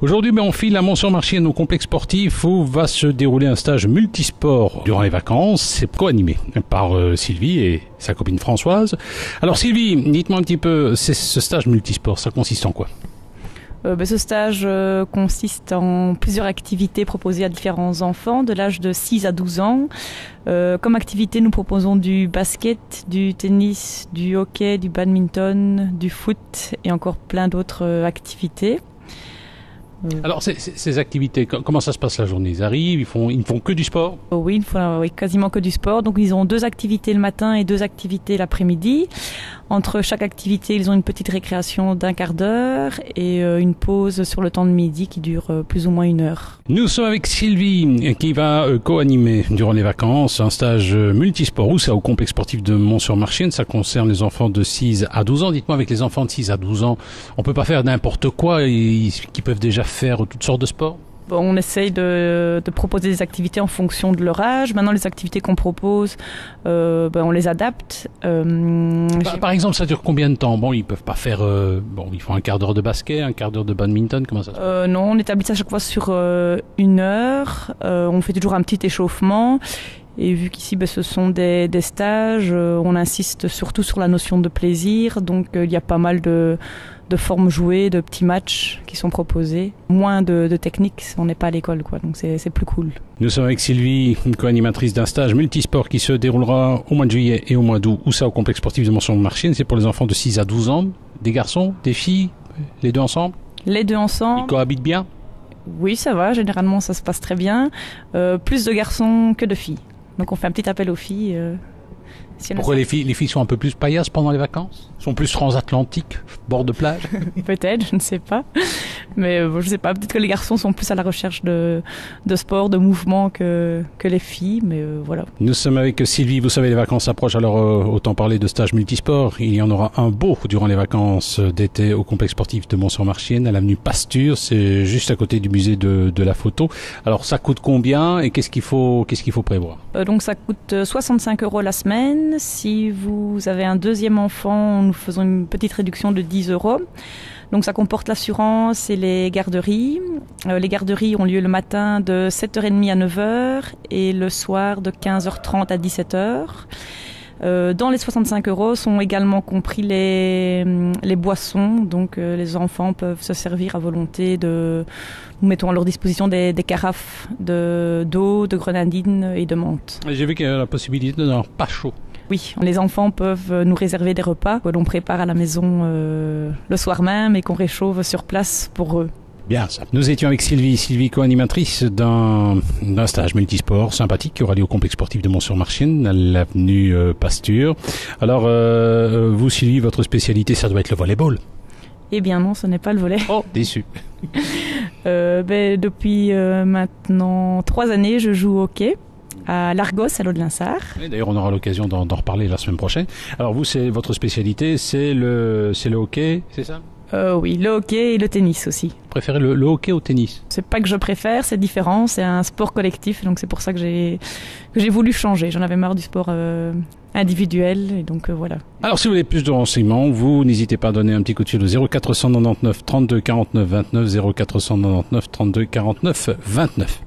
Aujourd'hui, on file à Mont-sur-Marchienne au complexe sportif où va se dérouler un stage multisport durant les vacances. C'est co-animé par Sylvie et sa copine Françoise. Alors Sylvie, dites-moi un petit peu, ce stage multisport, ça consiste en quoi ? Ce stage consiste en plusieurs activités proposées à différents enfants de l'âge de 6 à 12 ans. Comme activité, nous proposons du basket, du tennis, du hockey, du badminton, du foot et encore plein d'autres activités. Alors, ces activités, comment ça se passe la journée ? Ils arrivent, ils ne font que du sport ? Oui, ils font quasiment que du sport. Donc, ils ont 2 activités le matin et 2 activités l'après-midi. Entre chaque activité, ils ont une petite récréation d'1 quart d'heure et une pause sur le temps de midi qui dure plus ou moins 1 heure. Nous sommes avec Sylvie qui va co-animer durant les vacances un stage multisport. Où ça ? Au complexe sportif de Mont-sur-Marchienne. Ça concerne les enfants de 6 à 12 ans. Dites-moi, avec les enfants de 6 à 12 ans, on peut pas faire n'importe quoi qui peuvent déjà faire toutes sortes de sports ? Bon, on essaye de proposer des activités en fonction de leur âge. Maintenant, les activités qu'on propose, on les adapte. Par exemple, ça dure combien de temps ? Bon, ils peuvent pas faire... ils font 1 quart d'heure de basket, 1 quart d'heure de badminton, comment ça se passe ? Non, on établit ça à chaque fois sur 1 heure. On fait toujours un petit échauffement. Et vu qu'ici, ce sont des stages, on insiste surtout sur la notion de plaisir. Donc, il y a pas mal de formes jouées, de petits matchs qui sont proposés. Moins de techniques, on n'est pas à l'école, quoi. Donc, c'est plus cool. Nous sommes avec Sylvie, une co-animatrice d'un stage multisport qui se déroulera au mois de juillet et au mois d'août. Où ça ? Au complexe sportif de Mont-sur-Marchienne. C'est pour les enfants de 6 à 12 ans. Des garçons, des filles, les deux ensemble ? Les deux ensemble. Ils cohabitent bien ? Oui, ça va. Généralement, ça se passe très bien. Plus de garçons que de filles. Donc on fait un petit appel aux filles. Pourquoi les filles sont un peu plus paillasses pendant les vacances ? Sont plus transatlantiques, bord de plage ? Peut-être, je ne sais pas. Mais je ne sais pas, peut-être que les garçons sont plus à la recherche de sport, de mouvement que les filles, mais voilà. Nous sommes avec Sylvie, vous savez, les vacances approchent, alors autant parler de stage multisport. Il y en aura un beau durant les vacances d'été au complexe sportif de Mont-sur-Marchienne, à l'avenue Pasture, c'est juste à côté du musée de la photo. Alors ça coûte combien et qu'est-ce qu'il faut prévoir ? Donc ça coûte 65 € la semaine. Si vous avez un deuxième enfant, nous faisons une petite réduction de 10 €. Donc ça comporte l'assurance et les garderies. Les garderies ont lieu le matin de 7h30 à 9h et le soir de 15h30 à 17h. Dans les 65 € sont également compris les boissons, donc les enfants peuvent se servir à volonté nous mettons à leur disposition des carafes d'eau, de grenadine et de menthe. J'ai vu qu'il y a la possibilité de n'avoir pas chaud. Oui, les enfants peuvent nous réserver des repas que l'on prépare à la maison le soir même et qu'on réchauffe sur place pour eux. Bien ça. Nous étions avec Sylvie, co-animatrice d'un stage multisport sympathique qui aura lieu au complexe sportif de Mont-sur-Marchienne, à l'avenue Pasture. Alors, vous Sylvie, votre spécialité, ça doit être le volleyball ? Eh bien non, ce n'est pas le volley. Oh, déçu. Depuis maintenant 3 années, je joue au hockey à l'Argos, à l'Aude-Linsart. D'ailleurs, on aura l'occasion d'en reparler la semaine prochaine. Alors vous, votre spécialité, c'est le hockey, c'est ça ? Oui, le hockey et le tennis aussi. Vous préférez le hockey au tennis ? C'est pas que je préfère, c'est différent, c'est un sport collectif, donc c'est pour ça que j'ai voulu changer. J'en avais marre du sport individuel, et donc voilà. Alors si vous voulez plus de renseignements, vous n'hésitez pas à donner un petit coup de fil au 0499 32 49 29, 0499 32 49 29.